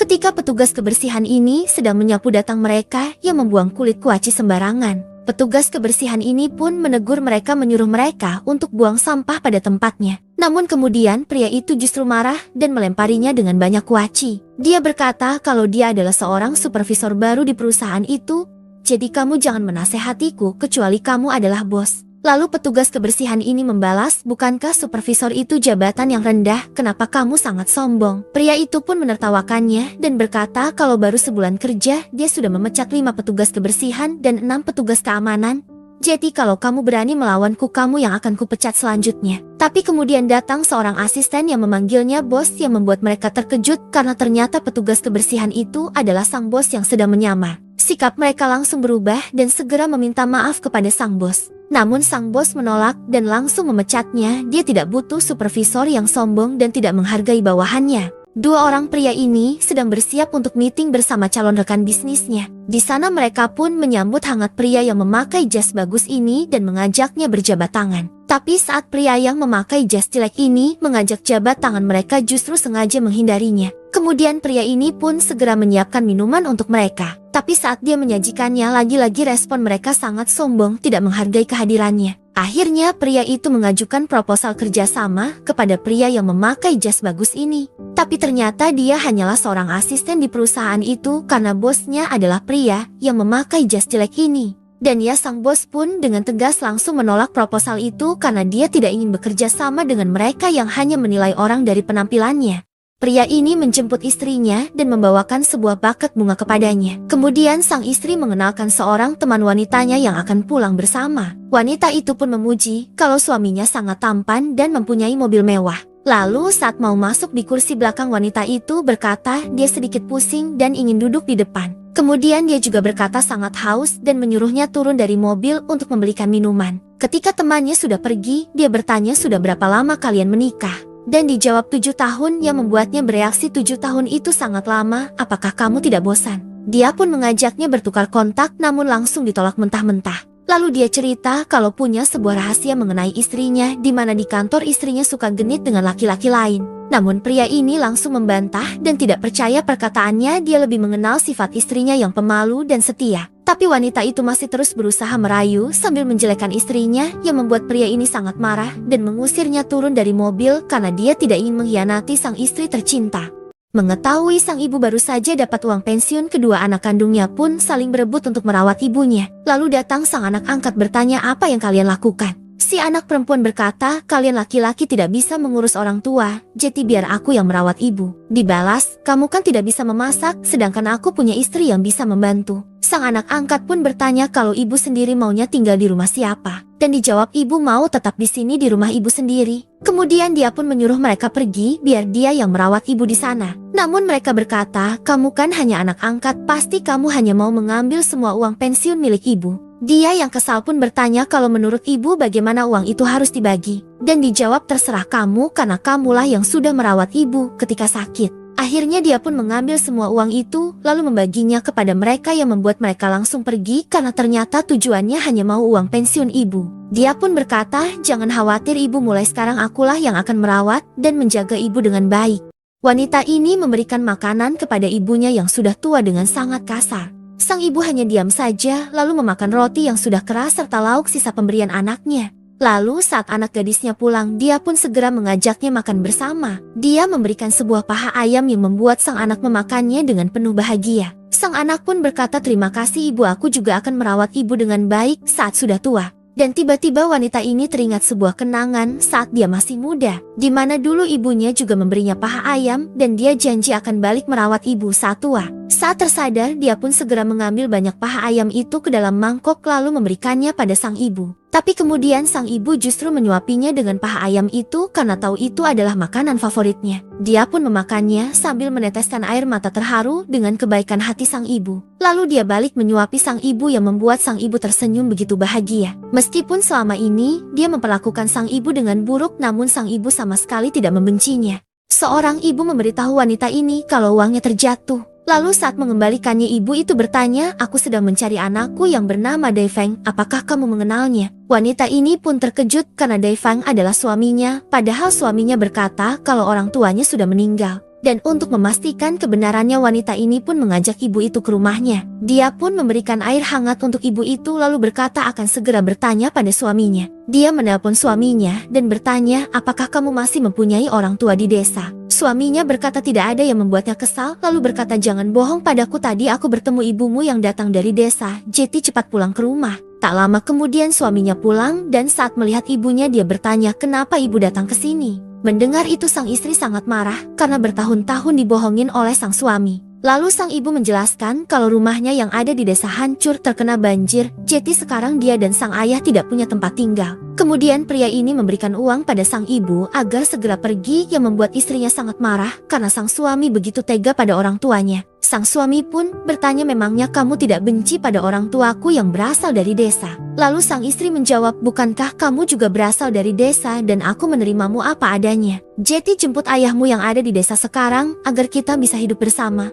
Ketika petugas kebersihan ini sedang menyapu datang mereka yang membuang kulit kuaci sembarangan. Petugas kebersihan ini pun menegur mereka, menyuruh mereka untuk buang sampah pada tempatnya. Namun kemudian pria itu justru marah dan melemparinya dengan banyak kuaci. Dia berkata kalau dia adalah seorang supervisor baru di perusahaan itu, jadi kamu jangan menasehatiku kecuali kamu adalah bos. Lalu petugas kebersihan ini membalas, bukankah supervisor itu jabatan yang rendah, kenapa kamu sangat sombong? Pria itu pun menertawakannya dan berkata kalau baru sebulan kerja, dia sudah memecat 5 petugas kebersihan dan 6 petugas keamanan. Jadi kalau kamu berani melawanku, kamu yang akan kupecat selanjutnya. Tapi kemudian datang seorang asisten yang memanggilnya bos yang membuat mereka terkejut karena ternyata petugas kebersihan itu adalah sang bos yang sedang menyamar. Sikap mereka langsung berubah dan segera meminta maaf kepada sang bos. Namun sang bos menolak dan langsung memecatnya. Dia tidak butuh supervisor yang sombong dan tidak menghargai bawahannya. 2 orang pria ini sedang bersiap untuk meeting bersama calon rekan bisnisnya. Di sana mereka pun menyambut hangat pria yang memakai jas bagus ini dan mengajaknya berjabat tangan. Tapi saat pria yang memakai jas jelek ini mengajak jabat tangan, mereka justru sengaja menghindarinya. Kemudian pria ini pun segera menyiapkan minuman untuk mereka. Tapi saat dia menyajikannya, lagi-lagi respon mereka sangat sombong, tidak menghargai kehadirannya. Akhirnya pria itu mengajukan proposal kerjasama kepada pria yang memakai jas bagus ini. Tapi ternyata dia hanyalah seorang asisten di perusahaan itu karena bosnya adalah pria yang memakai jas jelek ini. Dan ya, sang bos pun dengan tegas langsung menolak proposal itu karena dia tidak ingin bekerja sama dengan mereka yang hanya menilai orang dari penampilannya. Pria ini menjemput istrinya dan membawakan sebuah buket bunga kepadanya. Kemudian sang istri mengenalkan seorang teman wanitanya yang akan pulang bersama. Wanita itu pun memuji kalau suaminya sangat tampan dan mempunyai mobil mewah. Lalu saat mau masuk di kursi belakang, wanita itu berkata dia sedikit pusing dan ingin duduk di depan. Kemudian dia juga berkata sangat haus dan menyuruhnya turun dari mobil untuk membelikan minuman. Ketika temannya sudah pergi, dia bertanya sudah berapa lama kalian menikah? Dan dijawab 7 tahun yang membuatnya bereaksi 7 tahun itu sangat lama, apakah kamu tidak bosan? Dia pun mengajaknya bertukar kontak namun langsung ditolak mentah-mentah. Lalu dia cerita kalau punya sebuah rahasia mengenai istrinya di mana di kantor istrinya suka genit dengan laki-laki lain. Namun pria ini langsung membantah dan tidak percaya perkataannya, dia lebih mengenal sifat istrinya yang pemalu dan setia. Tapi wanita itu masih terus berusaha merayu sambil menjelekkan istrinya yang membuat pria ini sangat marah dan mengusirnya turun dari mobil karena dia tidak ingin mengkhianati sang istri tercinta. Mengetahui sang ibu baru saja dapat uang pensiun, kedua anak kandungnya pun saling berebut untuk merawat ibunya. Lalu datang sang anak angkat bertanya, apa yang kalian lakukan? Si anak perempuan berkata, kalian laki-laki tidak bisa mengurus orang tua, jadi biar aku yang merawat ibu. Dibalas, kamu kan tidak bisa memasak, sedangkan aku punya istri yang bisa membantu. Sang anak angkat pun bertanya kalau ibu sendiri maunya tinggal di rumah siapa. Dan dijawab ibu mau tetap di sini di rumah ibu sendiri. Kemudian dia pun menyuruh mereka pergi biar dia yang merawat ibu di sana. Namun mereka berkata, kamu kan hanya anak angkat, pasti kamu hanya mau mengambil semua uang pensiun milik ibu. Dia yang kesal pun bertanya kalau menurut ibu bagaimana uang itu harus dibagi. Dan dijawab terserah kamu karena kamulah yang sudah merawat ibu ketika sakit. Akhirnya dia pun mengambil semua uang itu lalu membaginya kepada mereka yang membuat mereka langsung pergi karena ternyata tujuannya hanya mau uang pensiun ibu. Dia pun berkata, jangan khawatir ibu, mulai sekarang akulah yang akan merawat dan menjaga ibu dengan baik. Wanita ini memberikan makanan kepada ibunya yang sudah tua dengan sangat kasar. Sang ibu hanya diam saja lalu memakan roti yang sudah keras serta lauk sisa pemberian anaknya. Lalu saat anak gadisnya pulang, dia pun segera mengajaknya makan bersama. Dia memberikan sebuah paha ayam yang membuat sang anak memakannya dengan penuh bahagia. Sang anak pun berkata, terima kasih ibu, aku juga akan merawat ibu dengan baik saat sudah tua. Dan tiba-tiba wanita ini teringat sebuah kenangan saat dia masih muda, di mana dulu ibunya juga memberinya paha ayam dan dia janji akan balik merawat ibu saat tua. Saat tersadar, dia pun segera mengambil banyak paha ayam itu ke dalam mangkok lalu memberikannya pada sang ibu. Tapi kemudian sang ibu justru menyuapinya dengan paha ayam itu karena tahu itu adalah makanan favoritnya. Dia pun memakannya sambil meneteskan air mata terharu dengan kebaikan hati sang ibu. Lalu dia balik menyuapi sang ibu yang membuat sang ibu tersenyum begitu bahagia. Meskipun selama ini dia memperlakukan sang ibu dengan buruk, namun sang ibu sama sekali tidak membencinya. Seorang ibu memberitahu wanita ini kalau uangnya terjatuh. Lalu saat mengembalikannya, ibu itu bertanya, aku sedang mencari anakku yang bernama Daifeng, apakah kamu mengenalnya? Wanita ini pun terkejut karena Daifeng adalah suaminya, padahal suaminya berkata kalau orang tuanya sudah meninggal. Dan untuk memastikan kebenarannya, wanita ini pun mengajak ibu itu ke rumahnya. Dia pun memberikan air hangat untuk ibu itu lalu berkata akan segera bertanya pada suaminya. Dia menelpon suaminya dan bertanya, apakah kamu masih mempunyai orang tua di desa? Suaminya berkata tidak ada, yang membuatnya kesal lalu berkata, jangan bohong padaku, tadi aku bertemu ibumu yang datang dari desa. Jeti cepat pulang ke rumah. Tak lama kemudian suaminya pulang dan saat melihat ibunya dia bertanya, kenapa ibu datang ke sini? Mendengar itu sang istri sangat marah karena bertahun-tahun dibohongin oleh sang suami. Lalu sang ibu menjelaskan kalau rumahnya yang ada di desa hancur terkena banjir, jadi sekarang dia dan sang ayah tidak punya tempat tinggal. Kemudian pria ini memberikan uang pada sang ibu agar segera pergi, yang membuat istrinya sangat marah karena sang suami begitu tega pada orang tuanya. Sang suami pun bertanya, memangnya kamu tidak benci pada orang tuaku yang berasal dari desa? Lalu sang istri menjawab, bukankah kamu juga berasal dari desa dan aku menerimamu apa adanya? Jadi jemput ayahmu yang ada di desa sekarang agar kita bisa hidup bersama.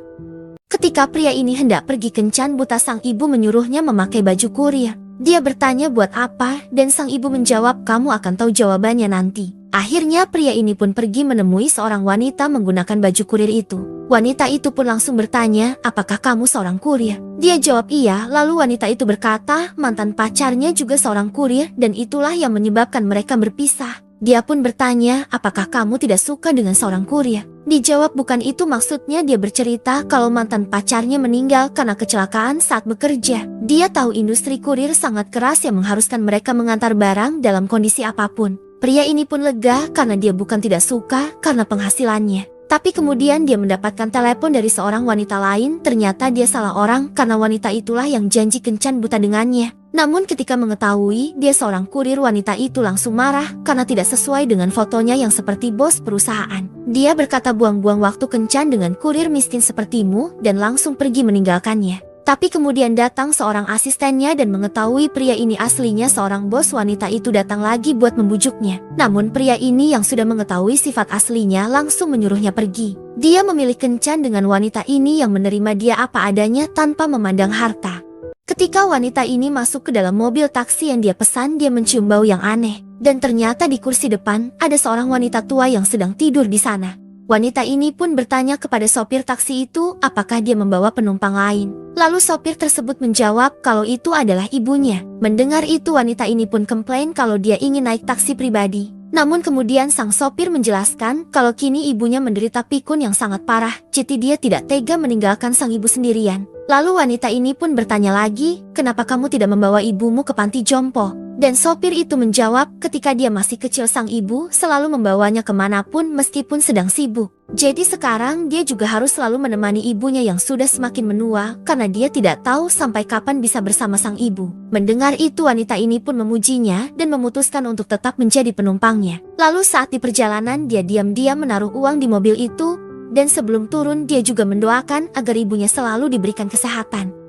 Ketika pria ini hendak pergi kencan buta, sang ibu menyuruhnya memakai baju kurir. Dia bertanya buat apa dan sang ibu menjawab, kamu akan tahu jawabannya nanti. Akhirnya pria ini pun pergi menemui seorang wanita menggunakan baju kurir itu. Wanita itu pun langsung bertanya, apakah kamu seorang kurir? Dia jawab iya, lalu wanita itu berkata mantan pacarnya juga seorang kurir dan itulah yang menyebabkan mereka berpisah. Dia pun bertanya, apakah kamu tidak suka dengan seorang kurir? Dijawab bukan itu maksudnya. Dia bercerita kalau mantan pacarnya meninggal karena kecelakaan saat bekerja. Dia tahu industri kurir sangat keras yang mengharuskan mereka mengantar barang dalam kondisi apapun. Pria ini pun lega karena dia bukan tidak suka karena penghasilannya. Tapi kemudian dia mendapatkan telepon dari seorang wanita lain. Ternyata dia salah orang karena wanita itulah yang janji kencan buta dengannya. Namun ketika mengetahui dia seorang kurir, wanita itu langsung marah karena tidak sesuai dengan fotonya yang seperti bos perusahaan. Dia berkata, buang-buang waktu kencan dengan kurir miskin sepertimu, dan langsung pergi meninggalkannya. Tapi kemudian datang seorang asistennya dan mengetahui pria ini aslinya seorang bos. Wanita itu datang lagi buat membujuknya. Namun pria ini yang sudah mengetahui sifat aslinya langsung menyuruhnya pergi. Dia memilih kencan dengan wanita ini yang menerima dia apa adanya tanpa memandang harta. Ketika wanita ini masuk ke dalam mobil taksi yang dia pesan, dia mencium bau yang aneh. Dan ternyata di kursi depan ada seorang wanita tua yang sedang tidur di sana. Wanita ini pun bertanya kepada sopir taksi itu apakah dia membawa penumpang lain. Lalu sopir tersebut menjawab kalau itu adalah ibunya. Mendengar itu wanita ini pun komplain kalau dia ingin naik taksi pribadi. Namun kemudian sang sopir menjelaskan kalau kini ibunya menderita pikun yang sangat parah, jadi dia tidak tega meninggalkan sang ibu sendirian. Lalu wanita ini pun bertanya lagi, kenapa kamu tidak membawa ibumu ke panti jompo? Dan sopir itu menjawab, ketika dia masih kecil sang ibu selalu membawanya kemanapun meskipun sedang sibuk. Jadi sekarang dia juga harus selalu menemani ibunya yang sudah semakin menua karena dia tidak tahu sampai kapan bisa bersama sang ibu. Mendengar itu wanita ini pun memujinya dan memutuskan untuk tetap menjadi penumpangnya. Lalu saat di perjalanan dia diam-diam menaruh uang di mobil itu dan sebelum turun dia juga mendoakan agar ibunya selalu diberikan kesehatan.